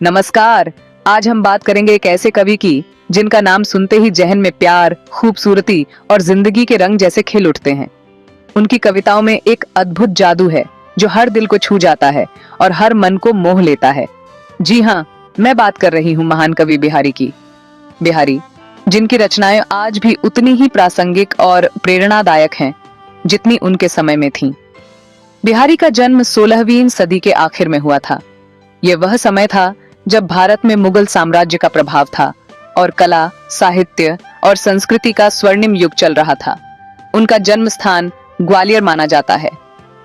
नमस्कार। आज हम बात करेंगे एक ऐसे कवि की जिनका नाम सुनते ही जहन में प्यार, खूबसूरती और जिंदगी के रंग जैसे खिल उठते हैं। उनकी कविताओं में एक अद्भुत जादू है जो हर दिल को छू जाता है और हर मन को मोह लेता है। जी हाँ, मैं बात कर रही हूँ महान कवि बिहारी की। बिहारी, जिनकी रचनाएं आज भी उतनी ही प्रासंगिक और प्रेरणादायक हैं जितनी उनके समय में थीं। बिहारी का जन्म 16वीं सदी के आखिर में हुआ था। यह वह समय था जब भारत में मुगल साम्राज्य का प्रभाव था और कला, साहित्य और संस्कृति का स्वर्णिम युग चल रहा था। उनका जन्म स्थान ग्वालियर माना जाता है।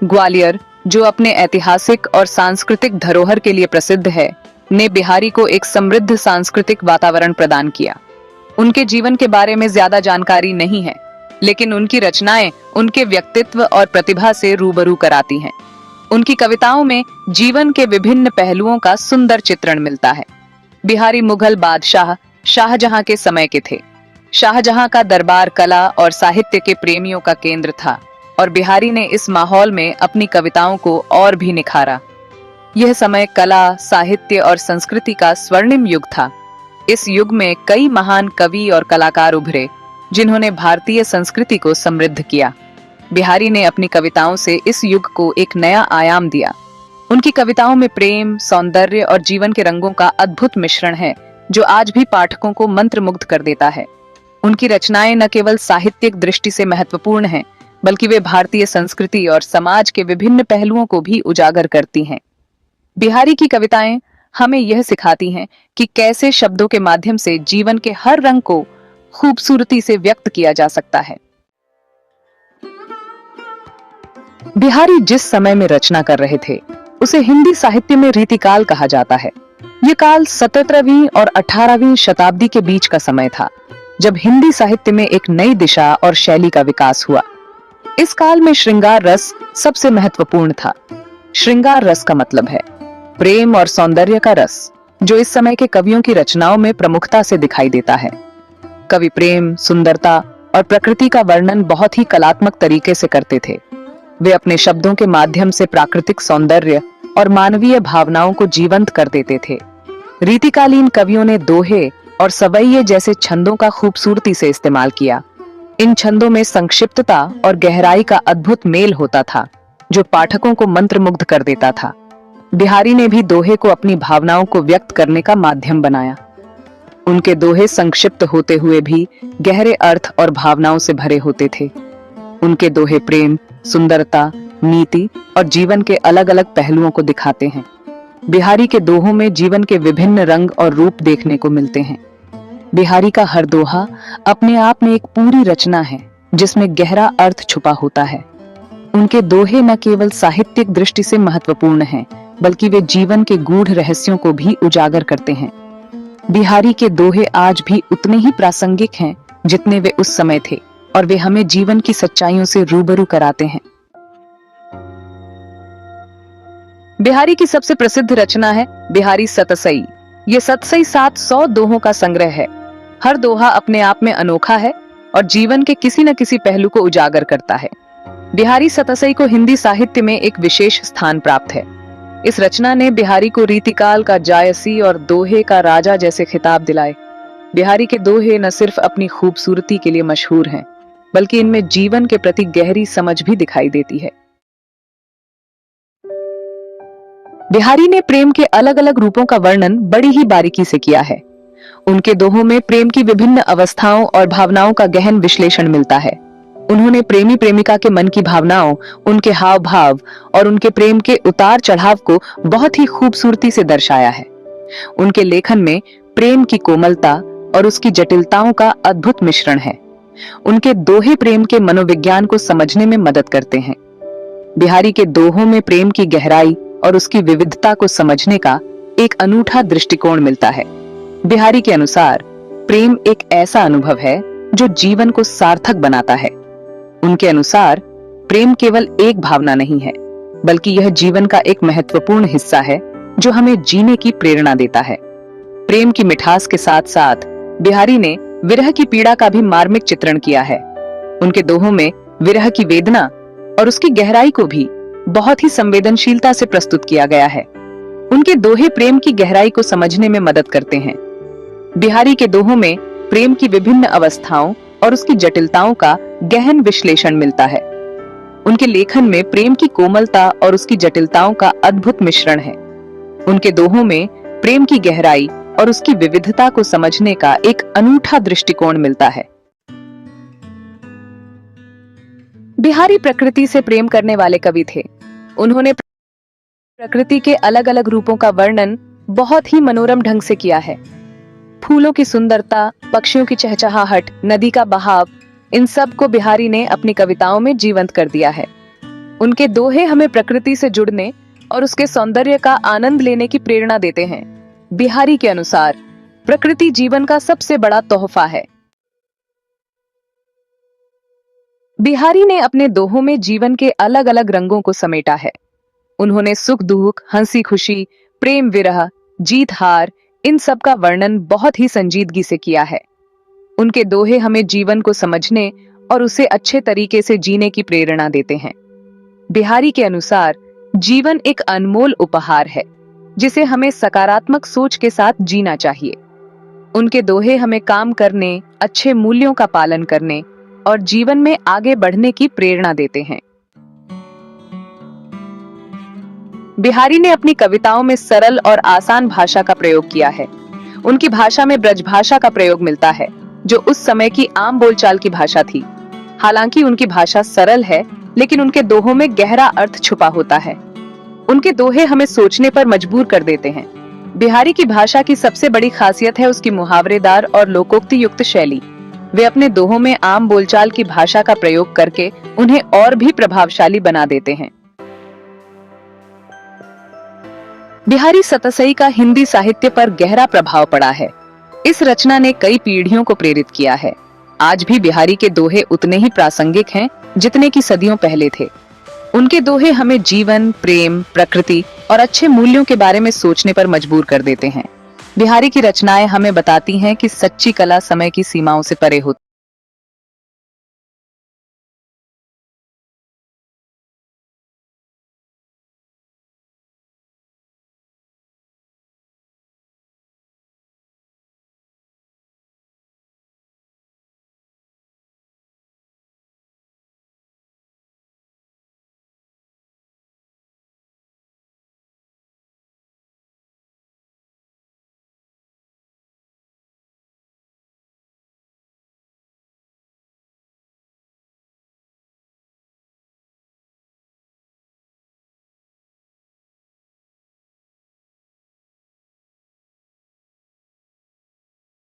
ग्वालियर, जो अपने ऐतिहासिक और सांस्कृतिक धरोहर के लिए प्रसिद्ध है, ने बिहारी को एक समृद्ध सांस्कृतिक वातावरण प्रदान किया। उनके जीवन के बारे में ज्यादा जानकारी नहीं है, लेकिन उनकी रचनाएं उनके व्यक्तित्व और प्रतिभा से रूबरू कराती हैं। उनकी कविताओं में जीवन के विभिन्न पहलुओं का सुंदर चित्रण मिलता है। बिहारी मुगल बादशाह शाहजहां के समय के थे। शाहजहां का दरबार कला और साहित्य के प्रेमियों का केंद्र था और बिहारी ने इस माहौल में अपनी कविताओं को और भी निखारा। यह समय कला, साहित्य और संस्कृति का स्वर्णिम युग था। इस युग में कई महान कवि और कलाकार उभरे जिन्होंने भारतीय संस्कृति को समृद्ध किया। बिहारी ने अपनी कविताओं से इस युग को एक नया आयाम दिया। उनकी कविताओं में प्रेम, सौंदर्य और जीवन के रंगों का अद्भुत मिश्रण है जो आज भी पाठकों को मंत्रमुग्ध कर देता है। उनकी रचनाएं न केवल साहित्यिक दृष्टि से महत्वपूर्ण हैं, बल्कि वे भारतीय संस्कृति और समाज के विभिन्न पहलुओं को भी उजागर करती हैं। बिहारी की कविताएं हमें यह सिखाती हैं कि कैसे शब्दों के माध्यम से जीवन के हर रंग को खूबसूरती से व्यक्त किया जा सकता है। बिहारी जिस समय में रचना कर रहे थे उसे हिंदी साहित्य में रीतिकाल कहा जाता है। यह काल 17वीं और 18वीं शताब्दी के बीच का समय था, जब हिंदी साहित्य में एक नई दिशा और शैली का विकास हुआ। इस काल में श्रृंगार रस सबसे महत्वपूर्ण था। श्रृंगार रस का मतलब है प्रेम और सौंदर्य का रस, जो इस समय के कवियों की रचनाओं में प्रमुखता से दिखाई देता है। कवि प्रेम, सुंदरता और प्रकृति का वर्णन बहुत ही कलात्मक तरीके से करते थे। वे अपने शब्दों के माध्यम से प्राकृतिक सौंदर्य और मानवीय भावनाओं को जीवंत कर देते थे। रीतिकालीन कवियों ने दोहे और सवैये जैसे छंदों का खूबसूरती से इस्तेमाल किया। इन छंदों में संक्षिप्तता और गहराई का अद्भुत मेल होता था, जो पाठकों को मंत्रमुग्ध कर देता था। बिहारी ने भी दोहे को अपनी भावनाओं को व्यक्त करने का माध्यम बनाया। उनके दोहे संक्षिप्त होते हुए भी गहरे अर्थ और भावनाओं से भरे होते थे। उनके दोहे प्रेम, सुंदरता, नीति और जीवन के अलग अलग पहलुओं को दिखाते हैं। बिहारी के दोहों में जीवन के विभिन्न रंग और रूप देखने को मिलते हैं। बिहारी का हर दोहा अपने आप में एक पूरी रचना है जिसमें गहरा अर्थ छुपा होता है। उनके दोहे न केवल साहित्यिक दृष्टि से महत्वपूर्ण हैं, बल्कि वे जीवन के गूढ़ रहस्यों को भी उजागर करते हैं। बिहारी के दोहे आज भी उतने ही प्रासंगिक हैं जितने वे उस समय थे, और वे हमें जीवन की सच्चाइयों से रूबरू कराते हैं। बिहारी की सबसे प्रसिद्ध रचना है बिहारी सतसई। ये सतसई 700 दोहों का संग्रह है। हर दोहा अपने आप में अनोखा है और जीवन के किसी न किसी पहलू को उजागर करता है। बिहारी सतसई को हिंदी साहित्य में एक विशेष स्थान प्राप्त है। इस रचना ने बिहारी को रीतिकाल का जायसी और दोहे का राजा जैसे खिताब दिलाए। बिहारी के दोहे न सिर्फ अपनी खूबसूरती के लिए मशहूर हैं, बल्कि इनमें जीवन के प्रति गहरी समझ भी दिखाई देती है। बिहारी ने प्रेम के अलग अलग रूपों का वर्णन बड़ी ही बारीकी से किया है। उनके दोहों में प्रेम की विभिन्न अवस्थाओं और भावनाओं का गहन विश्लेषण मिलता है। उन्होंने प्रेमी प्रेमिका के मन की भावनाओं, उनके हाव भाव और उनके प्रेम के उतार चढ़ाव को बहुत ही खूबसूरती से दर्शाया है। उनके लेखन में प्रेम की कोमलता और उसकी जटिलताओं का अद्भुत मिश्रण है। उनके दोहे प्रेम के मनोविज्ञान को समझने में मदद करते हैं। बिहारी के दोहों में प्रेम की गहराई और उसकी विविधता को समझने का एक अनूठा दृष्टिकोण मिलता है। बिहारी के अनुसार प्रेम एक ऐसा अनुभव है जो जीवन को सार्थक बनाता है। उनके अनुसार प्रेम केवल एक भावना नहीं है, बल्कि यह जीवन का एक महत्वपूर्ण हिस्सा है जो हमें जीने की प्रेरणा देता है। प्रेम की मिठास के साथ साथ बिहारी ने विरह की पीड़ा का भी मार्मिक चित्रण किया है। उनके दोहों में विरह की वेदना और उसकी गहराई को भी बहुत ही संवेदनशीलता से प्रस्तुत किया गया है। उनके दोहे प्रेम की गहराई को समझने में मदद करते हैं। बिहारी के दोहों में प्रेम की विभिन्न अवस्थाओं और उसकी जटिलताओं का गहन विश्लेषण मिलता है। उनके लेखन में प्रेम की कोमलता और उसकी जटिलताओं का अद्भुत मिश्रण है। उनके दोहों में प्रेम की गहराई और उसकी विविधता को समझने का एक अनूठा दृष्टिकोण मिलता है। बिहारी प्रकृति से प्रेम करने वाले कवि थे। उन्होंने प्रकृति के अलग अलग रूपों का वर्णन बहुत ही मनोरम ढंग से किया है। फूलों की सुंदरता, पक्षियों की चहचहाहट, नदी का बहाव, इन सब को बिहारी ने अपनी कविताओं में जीवंत कर दिया है। उनके दोहे हमें प्रकृति से जुड़ने और उसके सौंदर्य का आनंद लेने की प्रेरणा देते हैं। बिहारी के अनुसार प्रकृति जीवन का सबसे बड़ा तोहफा है। बिहारी ने अपने दोहों में जीवन के अलग अलग रंगों को समेटा है। उन्होंने सुख दुख, हंसी खुशी, प्रेम विरह, जीत हार, इन सब का वर्णन बहुत ही संजीदगी से किया है। उनके दोहे हमें जीवन को समझने और उसे अच्छे तरीके से जीने की प्रेरणा देते हैं। बिहारी के अनुसार जीवन एक अनमोल उपहार है जिसे हमें सकारात्मक सोच के साथ जीना चाहिए। उनके दोहे हमें काम करने, अच्छे मूल्यों का पालन करने और जीवन में आगे बढ़ने की प्रेरणा देते हैं। बिहारी ने अपनी कविताओं में सरल और आसान भाषा का प्रयोग किया है। उनकी भाषा में ब्रजभाषा का प्रयोग मिलता है, जो उस समय की आम बोलचाल की भाषा थी। हालांकि उनकी भाषा सरल है, लेकिन उनके दोहों में गहरा अर्थ छुपा होता है। उनके दोहे हमें सोचने पर मजबूर कर देते हैं। बिहारी की भाषा की सबसे बड़ी खासियत है उसकी मुहावरेदार और लोकोक्ति युक्त शैली। वे अपने दोहों में आम बोलचाल की भाषा का प्रयोग करके उन्हें और भी प्रभावशाली बना देते हैं। बिहारी सतसई का हिंदी साहित्य पर गहरा प्रभाव पड़ा है। इस रचना ने कई पीढ़ियों को प्रेरित किया है। आज भी बिहारी के दोहे उतने ही प्रासंगिक हैं जितने कि सदियों पहले थे। उनके दोहे हमें जीवन, प्रेम, प्रकृति और अच्छे मूल्यों के बारे में सोचने पर मजबूर कर देते हैं। बिहारी की रचनाएं हमें बताती हैं कि सच्ची कला समय की सीमाओं से परे होती है।